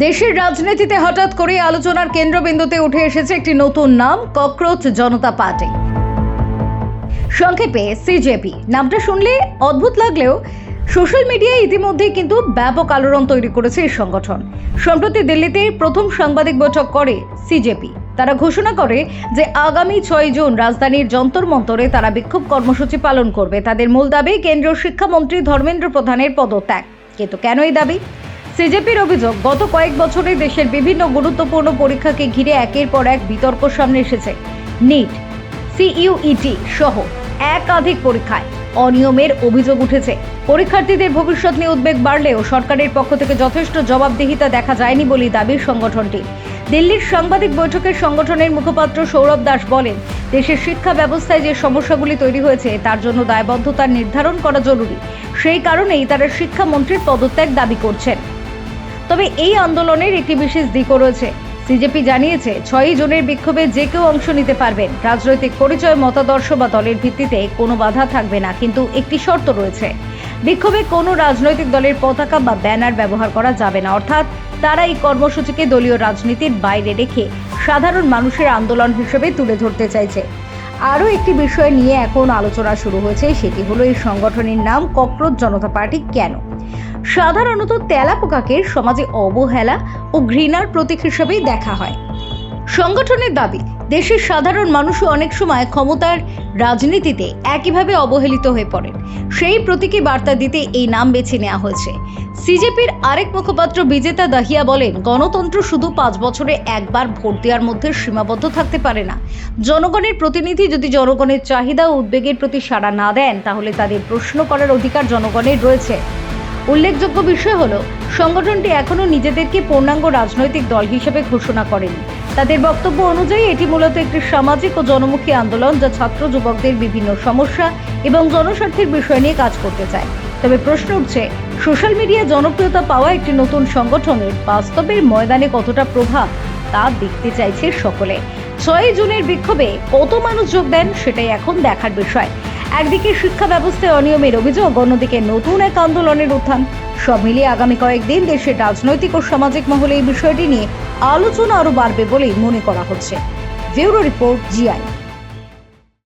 দেশের রাজনীতিতে হঠাৎ করে আলোচনার কেন্দ্রবিন্দুতে উঠে এসেছে একটি নতুন নাম, ককরোচ জনতা পার্টি, সংক্ষেপে সিজেপি। নামটা শুনলে অদ্ভুত লাগলেও সোশ্যাল মিডিয়ায় ইতিমধ্যেই কিন্তু ব্যাপক আলোড়ন তৈরি করেছে এই সংগঠন। সম্প্রতি দিল্লিতে প্রথম সাংবাদিক বৈঠক করে সিজেপি। তারা ঘোষণা করে যে আগামী 6 জুন রাজধানীর যন্তর মন্তরে তারা বিক্ষোভ কর্মসূচি পালন করবে। তাদের মূল দাবি কেন্দ্রীয় শিক্ষামন্ত্রী ধর্মেন্দ্র প্রধানের পদত্যাগ। কিন্তু কেন এই দাবি? সিজেপির অভিযোগ, গত কয়েক বছরে দেশের বিভিন্ন গুরুত্বপূর্ণ পরীক্ষাকে ঘিরে একের পর এক বিতর্ক সামনে এসেছে। নিট, সিইউইটি সহ একাধিক পরীক্ষায় অনিয়মের অভিযোগ উঠেছে। পরীক্ষার্থীদের ভবিষ্যৎ নিয়ে উদ্বেগ বাড়লেও সরকারের পক্ষ থেকে যথেষ্ট জবাবদিহিতা দেখা যায়নি বলে দাবি সংগঠনটি। দিল্লির সাংবাদিক বৈঠকে সংগঠনের মুখপাত্র সৌরভ দাস বলেন, দেশের শিক্ষা ব্যবস্থায় যে সমস্যাগুলি তৈরি হয়েছে তার জন্য দায়বদ্ধতা নির্ধারণ করা জরুরি। সেই কারণেই তারা শিক্ষামন্ত্রীর পদত্যাগ দাবি করছেন। তবে এই আন্দোলনের একটি বিশেষ দিকও রয়েছে। সিজেপি জানিয়েছে 6 জুনের বিক্ষোভে যে কেউ অংশ নিতে পারবেন। রাজনৈতিক পরিচয়, মতাদর্শ বা দলের ভিত্তিতে কোনো বাধা থাকবে না, কিন্তু একটি শর্ত রয়েছে। বিক্ষোভে কোনো রাজনৈতিক দলের পতাকা বা ব্যানার ব্যবহার করা যাবে না। অর্থাৎ তারা এই কর্মসূচিকে দলীয় রাজনীতির বাইরে রেখে সাধারণ মানুষের আন্দোলন হিসেবে তুলে ধরতে চাইছে। আরও একটি বিষয় নিয়ে এখন আলোচনা শুরু হয়েছে, সেটি হলো এই সংগঠনের নাম ককরোচ জনতা পার্টি কেন? সাধারণত তেলাপোকাকে সমাজে অবহেলা ও ঘৃণার প্রতীক হিসেবেই দেখা হয়। সংগঠনের দাবি, দেশের সাধারণ মানুষও অনেক সময় ক্ষমতার রাজনীতিতে একইভাবে অবহেলিত হয়ে পড়েন। সেই প্রতীকী বার্তা দিতে এই নাম বেছে নেওয়া হয়েছে। সিজেপির আরেক মুখপাত্র বিজেতা দাহিয়া বলেন, গণতন্ত্র শুধু 5 বছরে একবার ভোট দেওয়ার মধ্যে সীমাবদ্ধ থাকতে পারে না। জনগণের প্রতিনিধি যদি জনগণের চাহিদা ও উদ্বেগের প্রতি সাড়া না দেন, তাহলে তাদের প্রশ্ন করার অধিকার জনগণের রয়েছে। উল্লেখযোগ্য বিষয় হলো, সংগঠনটি এখনো নিজেদেরকে পূর্ণাঙ্গ রাজনৈতিক দল হিসেবে ঘোষণা করেনি। তাদের বক্তব্য অনুযায়ী এটি মূলত একটি সামাজিক ও জনমুখী আন্দোলন, যা ছাত্র যুবকদের বিভিন্ন সমস্যা এবং জনস্বার্থের বিষয় নিয়ে কাজ করতে চায়। তবে প্রশ্ন উঠছে, সোশ্যাল মিডিয়ায় জনপ্রিয়তা পাওয়া একটি নতুন সংগঠনের বাস্তবের ময়দানে কতটা প্রভাব তা দেখতে চাইছে সকলে। 6 জুনের বিক্ষোভে কত মানুষ যোগ দেন সেটাই এখন দেখার বিষয়। একদিকে শিক্ষা ব্যবস্থায় অনিয়মের অভিযোগ, অন্যদিকে নতুন এক আন্দোলনের উত্থান। সব মিলিয়ে আগামী কয়েকদিন দেশের রাজনৈতিক ও সামাজিক মহলে এই বিষয়টি নিয়ে আলোচনা আরও বাড়বে বলেই মনে করা হচ্ছে। Bureau report, GI.